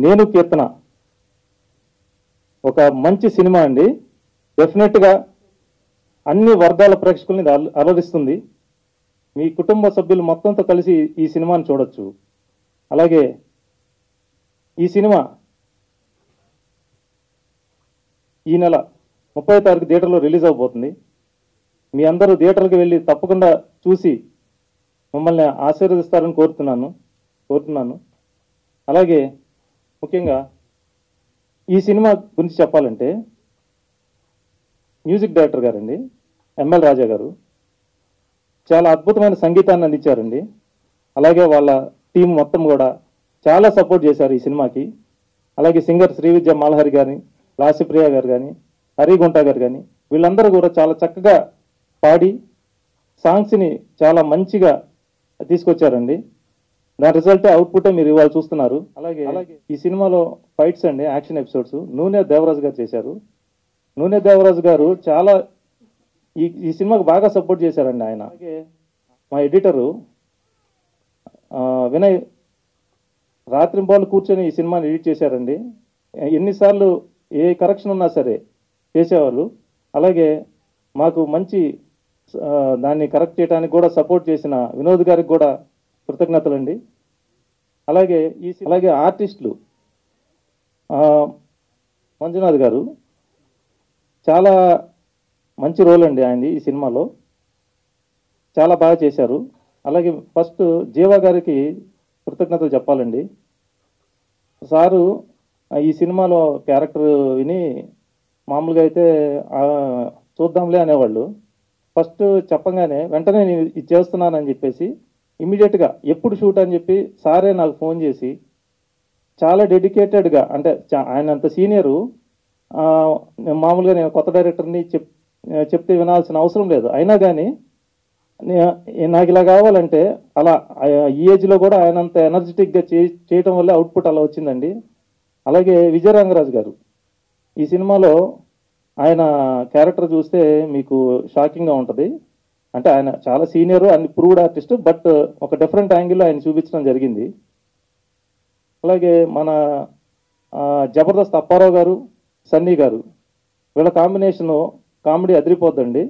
నేను కీర్తన ఒక మంచి సినిమా అండి. డెఫినెట్గా అన్ని వర్గాల ప్రేక్షకుల్ని అలరిస్తుంది. మీ కుటుంబ సభ్యులు మొత్తంతో కలిసి ఈ సినిమాని చూడొచ్చు. అలాగే ఈ సినిమా ఈ నెల 30వ తారీఖు థియేటర్లో రిలీజ్ అవబోతుంది. మీ అందరూ థియేటర్కి వెళ్ళి తప్పకుండా చూసి మమ్మల్ని ఆశీర్వదిస్తారని కోరుతున్నాను. అలాగే ముఖ్యంగా ఈ సినిమా గురించి చెప్పాలంటే మ్యూజిక్ డైరెక్టర్ గారండి ఎంఎల్ రాజా గారు చాలా అద్భుతమైన సంగీతాన్ని అందించారండి. అలాగే వాళ్ళ టీం మొత్తం కూడా చాలా సపోర్ట్ చేశారు ఈ సినిమాకి. అలాగే సింగర్ శ్రీవిద్య మాల్హరి గారిని, రాశిప్రియ గారు కానీ, హరిగుంట గారు కానీ వీళ్ళందరూ కూడా చాలా చక్కగా పాడి సాంగ్స్ని చాలా మంచిగా తీసుకొచ్చారండి. దాని రిజల్టే అవుట్పుట్ మీరు ఇవాళ చూస్తున్నారు. అలాగే ఈ సినిమాలో ఫైట్స్ అండి, యాక్షన్ ఎపిసోడ్స్ నూనె దేవరాజు గారు చేశారు. నూనె దేవరాజు గారు చాలా ఈ సినిమాకు బాగా సపోర్ట్ చేశారండి ఆయన. అలాగే మా ఎడిటరు వినయ్ రాత్రింబాలు కూర్చొని ఈ సినిమాని ఎడిట్ చేశారండి. ఎన్నిసార్లు ఏ కరెక్షన్ ఉన్నా సరే చేసేవాళ్ళు. అలాగే మాకు మంచి దాన్ని కరెక్ట్ చేయడానికి కూడా సపోర్ట్ చేసిన వినోద్ గారికి కూడా కృతజ్ఞతలండి. అలాగే ఆర్టిస్టులు మంజునాథ్ గారు చాలా మంచి రోల్ అండి ఆయనది ఈ సినిమాలో, చాలా బాగా చేశారు. అలాగే ఫస్ట్ జీవా గారికి కృతజ్ఞతలు చెప్పాలండి. సారు ఈ సినిమాలో క్యారెక్టర్ విని మామూలుగా అయితే చూద్దాంలే అనేవాళ్ళు. ఫస్ట్ చెప్పగానే వెంటనే నేను ఇది చేస్తున్నానని చెప్పేసి ఇమీడియట్గా ఎప్పుడు షూట్ అని చెప్పి సారే నాకు ఫోన్ చేసి చాలా డెడికేటెడ్గా, అంటే ఆయన అంత సీనియరు, మామూలుగా నేను కొత్త డైరెక్టర్ని చెప్తే వినాల్సిన అవసరం లేదు. అయినా కానీ నాకు ఇలా కావాలంటే అలా ఈ ఏజ్లో కూడా ఆయన అంత ఎనర్జెటిక్గా చేయటం వల్ల అవుట్పుట్ అలా వచ్చిందండి. అలాగే విజయరంగరాజు గారు ఈ సినిమాలో ఆయన క్యారెక్టర్ చూస్తే మీకు షాకింగ్గా ఉంటుంది. అంటే ఆయన చాలా senior and proved artist, but ఒక డిఫరెంట్ యాంగిల్లో ఆయన చూపించడం జరిగింది. అలాగే మన జబర్దస్త్ అప్పారావు గారు, సన్నీ గారు వీళ్ళ కాంబినేషను కామెడీ అదిరిపోద్దండి.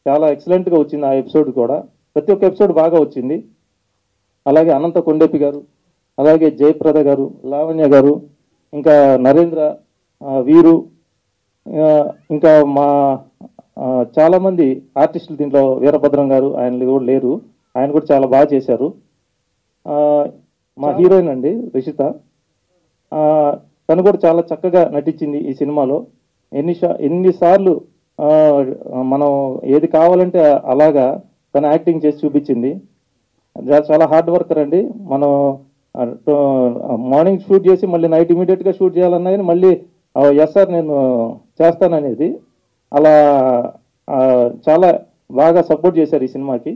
చాలా ఎక్సలెంట్గా వచ్చింది ఆ ఎపిసోడ్ కూడా, ప్రతి ఒక్క ఎపిసోడ్ బాగా వచ్చింది. అలాగే అనంత కొండేపి గారు, అలాగే జయప్రద గారు, లావణ్య గారు, ఇంకా నరేంద్ర, వీరు, ఇంకా మా చాలామంది ఆర్టిస్టులు దీంట్లో, వీరభద్రం గారు ఆయన కూడా లేరు, ఆయన కూడా చాలా బాగా చేశారు. మా హీరోయిన్ అండి రిషిత, తను కూడా చాలా చక్కగా నటించింది ఈ సినిమాలో. ఎన్నిసార్లు మనం ఏది కావాలంటే అలాగా తను యాక్టింగ్ చేసి చూపించింది. చాలా హార్డ్ వర్కర్ అండి. మనం మార్నింగ్ షూట్ చేసి మళ్ళీ నైట్ ఇమీడియట్గా షూట్ చేయాలన్నా కానీ మళ్ళీ ఎస్ సార్ నేను చేస్తాననేది, అలా చాలా బాగా సపోర్ట్ చేశారు ఈ సినిమాకి.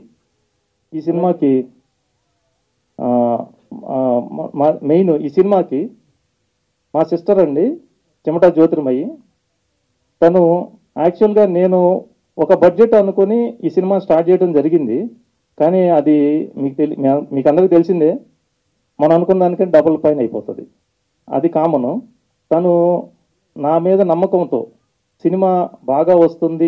ఈ సినిమాకి మెయిన్ ఈ సినిమాకి మా సిస్టర్ అండి చెమటా జ్యోతిర్మయి. తను యాక్చువల్గా నేను ఒక బడ్జెట్ అనుకుని ఈ సినిమా స్టార్ట్ చేయడం జరిగింది. కానీ అది మీకు అందరికీ తెలిసిందే, మనం అనుకున్న దానికంటే డబుల్ పైన అయిపోతుంది, అది కామను. తను నా మీద నమ్మకంతో సినిమా బాగా వస్తుంది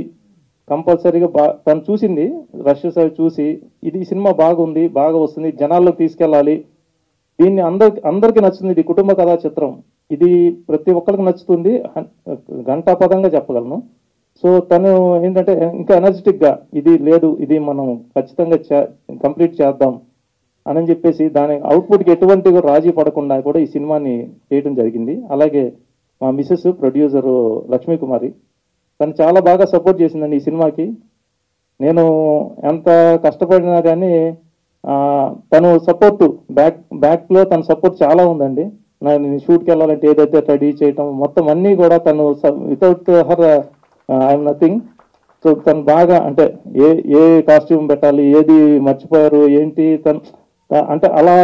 కంపల్సరీగా తను చూసింది, రష్ సార్ చూసి ఇది సినిమా బాగుంది, బాగా వస్తుంది, జనాల్లోకి తీసుకెళ్ళాలి, దీన్ని అందరికీ నచ్చుతుంది, ఇది కుటుంబ కథా చిత్రం, ఇది ప్రతి ఒక్కరికి నచ్చుతుంది, గంటాపదంగా చెప్పగలను. సో తను ఏంటంటే ఇంకా ఎనర్జెటిక్గా ఇది లేదు, ఇది మనం ఖచ్చితంగా కంప్లీట్ చేద్దాం అని చెప్పేసి దాని అవుట్పుట్కి ఎటువంటి రాజీ పడకుండా కూడా ఈ సినిమాని చేయడం జరిగింది. అలాగే మా మిసెస్ ప్రొడ్యూసరు లక్ష్మీకుమారి, తను చాలా బాగా సపోర్ట్ చేసిందండి ఈ సినిమాకి. నేను ఎంత కష్టపడినా కానీ తను సపోర్ట్ బ్యాక్లో తన సపోర్ట్ చాలా ఉందండి. నేను షూట్కి వెళ్ళాలంటే ఏదైతే రెడీ చేయటం మొత్తం అన్నీ కూడా తను without her I'm nothing. So తను బాగా అంటే ఏ కాస్ట్యూమ్ పెట్టాలి, ఏది మర్చిపోయారు ఏంటి, తను అంటే అలా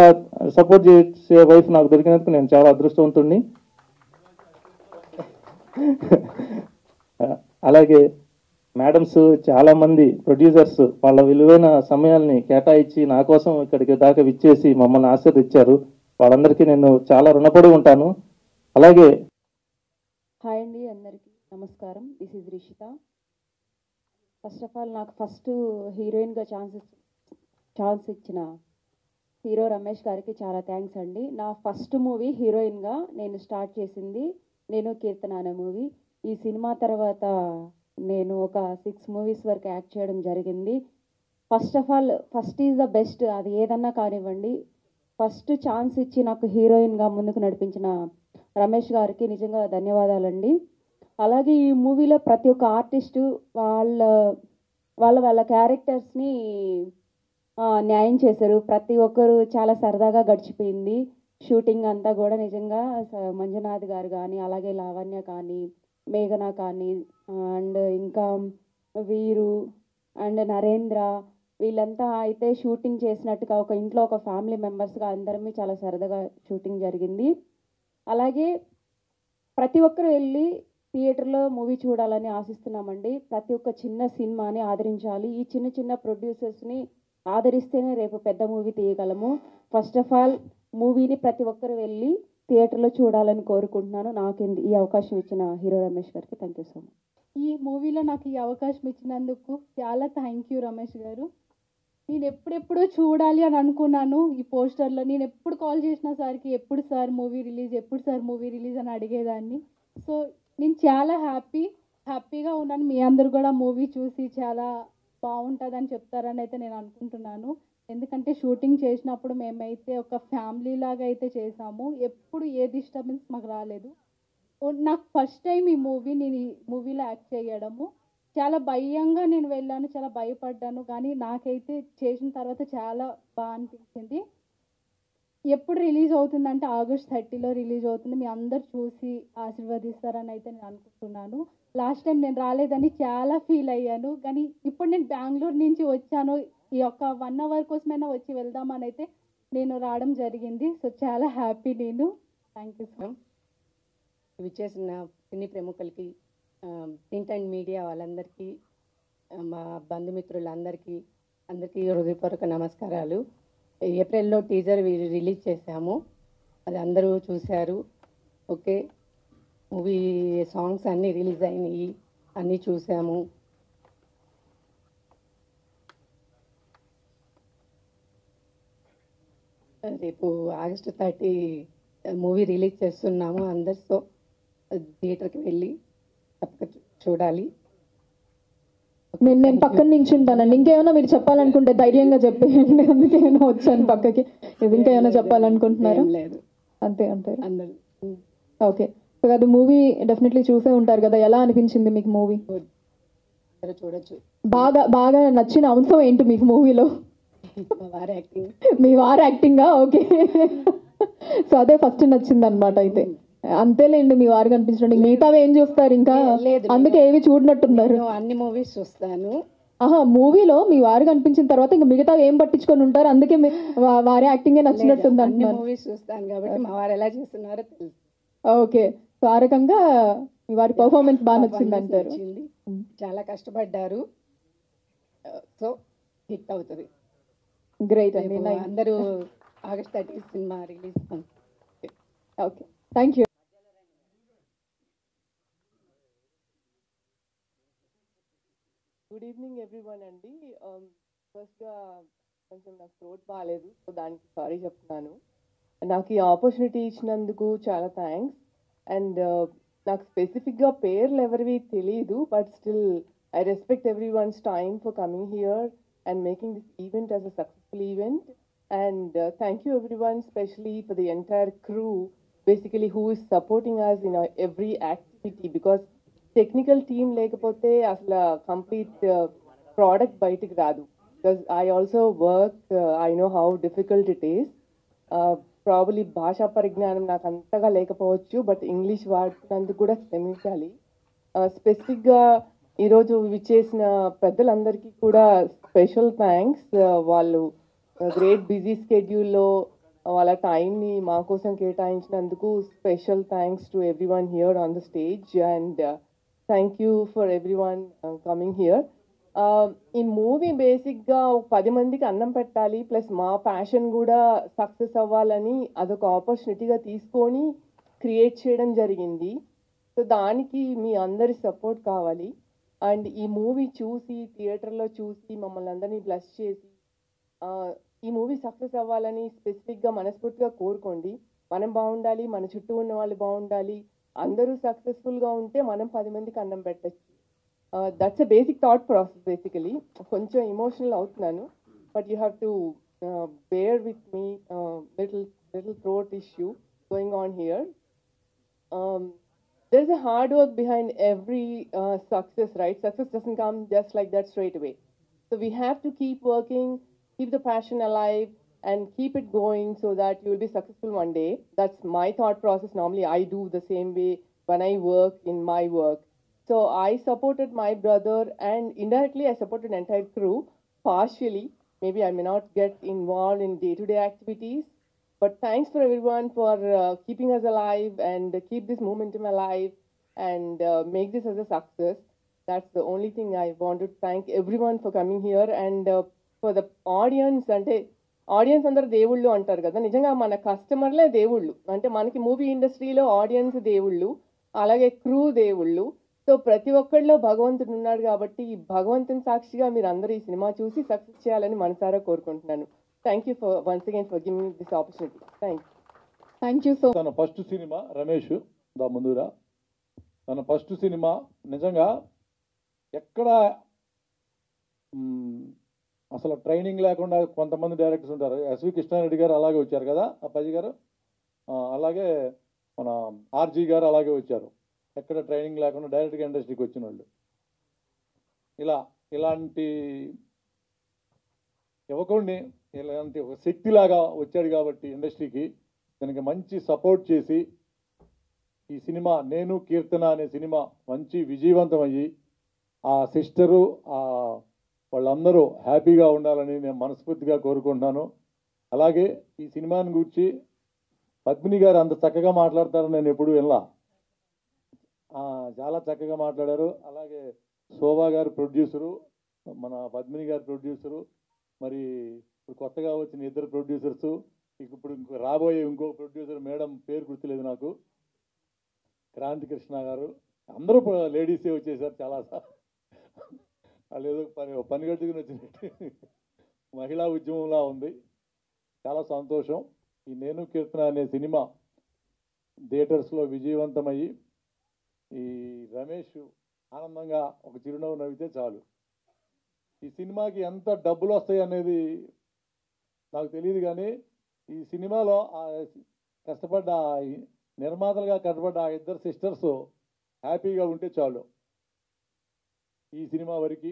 సపోర్ట్ చేసే వైఫ్ నాకు దొరికినందుకు నేను చాలా అదృష్టవంతుడిని. అలాగే మేడమ్స్ చాలామంది ప్రొడ్యూసర్స్ వాళ్ళ విలువైన సమయాల్ని కేటాయించి నా కోసం ఇక్కడికి దాకా విచ్చేసి మమ్మల్ని ఆశీర్వదించారు. వాళ్ళందరికీ నేను చాలా రుణపడి ఉంటాను. అలాగే హాయ్ అండి, అందరికీ నమస్కారం. This is Rishita. First of all నాకు ఫస్ట్ హీరోయిన్గా ఛాన్స్ ఇచ్చిన హీరో రమేష్ గారికి చాలా థ్యాంక్స్ అండి. నా ఫస్ట్ మూవీ హీరోయిన్గా నేను స్టార్ట్ చేసింది నేను కీర్తన అనే మూవీ. ఈ సినిమా తర్వాత నేను ఒక 6 మూవీస్ వరకు యాక్ట్ చేయడం జరిగింది. First of all first is the best, అది ఏదన్నా కానివ్వండి. ఫస్ట్ ఛాన్స్ ఇచ్చి నాకు హీరోయిన్గా ముందుకు నడిపించిన రమేష్ గారికి నిజంగా ధన్యవాదాలండి. అలాగే ఈ మూవీలో ప్రతి ఒక్క ఆర్టిస్టు వాళ్ళ వాళ్ళ వాళ్ళ క్యారెక్టర్స్ని న్యాయం చేశారు. ప్రతి ఒక్కరు చాలా సరదాగా గడిచిపోయింది షూటింగ్ అంతా కూడా. నిజంగా మంజునాథ్ గారు కానీ, అలాగే లావణ్య కానీ, మేఘన కానీ, అండ్ ఇంకా వీరు అండ్ నరేంద్ర, వీళ్ళంతా అయితే షూటింగ్ చేసినట్టుగా ఒక ఇంట్లో ఒక ఫ్యామిలీ మెంబర్స్గా అందరమీ చాలా సరదాగా షూటింగ్ జరిగింది. అలాగే ప్రతి ఒక్కరు వెళ్ళి థియేటర్లో మూవీ చూడాలని ఆశిస్తున్నామండి. ప్రతి ఒక్క చిన్న సినిమాని ఆదరించాలి. ఈ చిన్న చిన్న ప్రొడ్యూసర్స్ని ఆదరిస్తేనే రేపు పెద్ద మూవీ తీయగలము. ఫస్ట్ ఆఫ్ ఆల్ మూవీని ప్రతి ఒక్కరు వెళ్ళి థియేటర్లో చూడాలని కోరుకుంటున్నాను. నాకు ఈ అవకాశం ఇచ్చిన హీరో రమేష్ గారికి థ్యాంక్ యూ సో మచ్. ఈ మూవీలో నాకు ఈ అవకాశం ఇచ్చినందుకు చాలా థ్యాంక్ యూ రమేష్ గారు. నేను ఎప్పుడెప్పుడో చూడాలి అని అనుకున్నాను ఈ పోస్టర్లో. నేను ఎప్పుడు కాల్ చేసిన సార్కి ఎప్పుడు సార్ మూవీ రిలీజ్, ఎప్పుడు సార్ మూవీ రిలీజ్ అని అడిగేదాన్ని. సో నేను చాలా హ్యాపీగా ఉన్నాను. మీ అందరు కూడా మూవీ చూసి చాలా బాగుంటుందని చెప్తారని అయితే నేను అనుకుంటున్నాను. ఎందుకంటే షూటింగ్ చేసినప్పుడు మేమైతే ఒక ఫ్యామిలీ లాగా అయితే చేసాము. ఎప్పుడు ఏ డిస్టర్బెన్స్ మాకు రాలేదు. నాకు ఫస్ట్ టైం ఈ మూవీలో యాక్ట్ చేయడము. చాలా భయంగా నేను వెళ్ళాను, చాలా భయపడ్డాను. కానీ నాకైతే చేసిన తర్వాత చాలా బాగా అనిపించింది. ఎప్పుడు రిలీజ్ అవుతుందంటే August 30 రిలీజ్ అవుతుంది. మీ అందరు చూసి ఆశీర్వదిస్తారని అయితే నేను అనుకుంటున్నాను. లాస్ట్ టైం నేను రాలేదని చాలా ఫీల్ అయ్యాను. కానీ ఇప్పుడు నేను బెంగళూరు నుంచి వచ్చాను. ఈ యొక్క 1 అవర్ కోసమైనా వచ్చి వెళ్దామని అయితే నేను రావడం జరిగింది. సో చాలా హ్యాపీ నేను. Thank you so much. విచ్చేసిన సినీ ప్రముఖులకి, ప్రింట్ అండ్ మీడియా వాళ్ళందరికీ, మా బంధుమిత్రులందరికీ హృదయపూర్వక నమస్కారాలు. ఏప్రిల్లో టీజర్ రిలీజ్ చేశాము, అది అందరూ చూశారు. ఓకే, మూవీ సాంగ్స్ అన్నీ రిలీజ్ అయినాయి, అన్నీ చూసాము. రేపు August 30 మూవీ రిలీజ్ చేస్తున్నాము. అందరితో థియేటర్కి వెళ్ళి తప్పక చూడాలి. నేను పక్కన నించుంటానండి. ఇంకేమైనా మీరు చెప్పాలనుకుంటే ధైర్యంగా చెప్పేయండి. అందుకేమైనా వచ్చాను పక్కకి. ఇది ఇంకేమైనా చెప్పాలనుకుంటున్నారా? లేదు, అంతే అంటారు అందరూ. ఓకే, సో అది మూవీ డెఫినెట్లీ చూసే ఉంటారు కదా. ఎలా అనిపించింది మీకు మూవీ? చూడొచ్చు. బాగా నచ్చిన అంశం ఏంటి మీకు మూవీలో? వారి యాక్టింగ్. మీ వారి యాక్టింగా? ఓకే, సో అదే ఫస్ట్ నచ్చింది అనమాట. అయితే అంతేలేండి, మీ వారు కనిపించండి, మిగతావి ఏం చూస్తారు ఇంకా? అందుకే ఏవి చూడనట్టున్నారు. అన్ని మూవీస్ చూస్తాను. మూవీలో మీ వారు కనిపించిన తర్వాత ఇంకా మిగతా ఏం పట్టించుకొని ఉంటారు, అందుకే వారి యాక్టింగే నచ్చినట్టుంది అంటున్నారు. మూవీస్ చూస్తాను కాబట్టి మా వారు ఎలా చేస్తున్నారో తెలుసు. ఓకే, సో ఆ రకంగా మీ వారి పర్ఫార్మెన్స్ బాగా నచ్చింది అంటారు. చాలా కష్టపడ్డారు, సో హిట్ అవుతుంది. గ్రేట్ అండి. అందరూ August 30 cinema release. Okay, thank you. Good evening everyone అండి. ఫస్ట్గా కొంచెం నాకు థ్రోట్ బాగాలేదు, సో దానికి సారీ చెప్తున్నాను. నాకు ఈ ఆపర్చునిటీ ఇచ్చినందుకు చాలా థ్యాంక్స్. అండ్ నాకు స్పెసిఫిక్గా పేర్లు ఎవరివి తెలియదు, but still I respect every once time for coming here and making this event as a successful event. And thank you everyone, especially for the entire crew, basically who is supporting us in every activity, because technical team lekapothe asla complete product bayitiki raadu. Because I also work, I know how difficult it is. Probably bhasha పరిజ్ఞానం నాకు అంతగా లేకపోవచ్చు, but English వాడుతున్నందుకు కూడా శ్రమించాలి. స్పెసిఫిక్గా ఈరోజు విచ్చేసిన పెద్దలందరికీ కూడా స్పెషల్ థ్యాంక్స్. వాళ్ళు గ్రేట్ బిజీ స్కెడ్యూల్లో వాళ్ళ టైంని మా కోసం కేటాయించినందుకు special thanks to every one here on the stage. And thank you for every one coming here. ఈ మూవీ బేసిక్గా 10 మందికి అన్నం పెట్టాలి, ప్లస్ మా ప్యాషన్ కూడా సక్సెస్ అవ్వాలని అదొక ఆపర్చునిటీగా తీసుకొని క్రియేట్ చేయడం జరిగింది. సో దానికి మీ అందరి సపోర్ట్ కావాలి. అండ్ ఈ మూవీ చూసి థియేటర్లో చూసి మమ్మల్ని అందరినీ బ్లెస్ చేసి ఈ మూవీ సక్సెస్ అవ్వాలని స్పెసిఫిక్గా మనస్ఫూర్తిగా కోరుకోండి. మనం బాగుండాలి, మన చుట్టూ ఉన్న వాళ్ళు బాగుండాలి, అందరూ సక్సెస్ఫుల్గా ఉంటే మనం 10 మందికి అన్నం పెట్టచ్చు. That's a basic thought process. Basically కొంచెం ఎమోషనల్ అవుతున్నాను, but you have to bear with me, little throat issue going on here. There's a hard work behind every success, right? Success doesn't come just like that straight away. So we have to keep working, keep the passion alive, and keep it going so that you will be successful one day. That's my thought process. Normally, I do the same way when I work in my work. So I supported my brother, and indirectly I supported the entire crew, partially. Maybe I may not get involved in day-to-day activities, but thanks for everyone for keeping us alive and keep this momentum alive and make this as a success. That's the only thing I want to thank everyone for coming here and for the audience. అంటే audience అందరు దేవుళ్ళు అంటారు కదా, నిజంగా మన కస్టమర్లే దేవుళ్ళు. అంటే మనకి మూవీ ఇండస్ట్రీలో ఆడియన్స్ దేవుళ్ళు, అలాగే క్రూ దేవుళ్ళు. సో ప్రతి ఒక్కళ్ళలో భగవంతుడు ఉన్నాడు కాబట్టి ఈ భగవంతుని సాక్షిగా మీరు అందరూ ఈ సినిమా చూసి సక్సెస్ చేయాలని మనసారా కోరుకుంటున్నాను. Thank you for once again for giving this opportunity. Thank you so తన ఫస్ట్ సినిమా రమేష్ దా ముందురా, తన ఫస్ట్ సినిమా నిజంగా ఎక్కడ అసలు ట్రైనింగ్ లేకుండా కొంతమంది డైరెక్టర్స్ ఉంటారు. ఎస్వి కృష్ణారెడ్డి గారు అలాగే వచ్చారు కదా, అప్పాజీ గారు, అలాగే మన ఆర్జీ గారు అలాగే వచ్చారు. ఎక్కడ ట్రైనింగ్ లేకుండా డైరెక్ట్గా ఇండస్ట్రీకి వచ్చిన వాళ్ళు. ఇలాంటి యువకుడిని ఇలాంటి ఒక శక్తిలాగా వచ్చాడు కాబట్టి ఇండస్ట్రీకి దానికి మంచి సపోర్ట్ చేసి ఈ సినిమా నేను కీర్తన అనే సినిమా మంచి విజయవంతం అయ్యి ఆ సిస్టరు వాళ్ళందరూ హ్యాపీగా ఉండాలని నేను మనస్ఫూర్తిగా కోరుకుంటున్నాను. అలాగే ఈ సినిమాని గురించి పద్మిని గారు అంత చక్కగా మాట్లాడతారని నేను ఎప్పుడూ వినలా, చాలా చక్కగా మాట్లాడారు. అలాగే శోభా గారు ప్రొడ్యూసరు, మన పద్మిని గారు ప్రొడ్యూసరు, మరి ఇప్పుడు కొత్తగా వచ్చిన 2 ప్రొడ్యూసర్సు, ఇప్పుడు రాబోయే ఇంకో ప్రొడ్యూసర్ మేడం పేరు గుర్తులేదు నాకు, క్రాంతి కృష్ణ గారు, అందరూ లేడీసే వచ్చేసారు. చాలా వాళ్ళు ఏదో పని కట్టుకుని వచ్చినట్టు మహిళా ఉద్యమంలా ఉంది. చాలా సంతోషం. ఈ నేను కీర్తన అనే సినిమా థియేటర్స్లో విజయవంతమయ్యి ఈ రమేష్ ఆనందంగా ఒక చిరునవ్వు నవ్వితే చాలు. ఈ సినిమాకి ఎంత డబ్బులు వస్తాయి అనేది నాకు తెలియదు, కానీ ఈ సినిమాలో కష్టపడ్డ నిర్మాతలుగా కష్టపడ్డ ఆ 2 సిస్టర్స్ హ్యాపీగా ఉంటే చాలు ఈ సినిమా వరకు.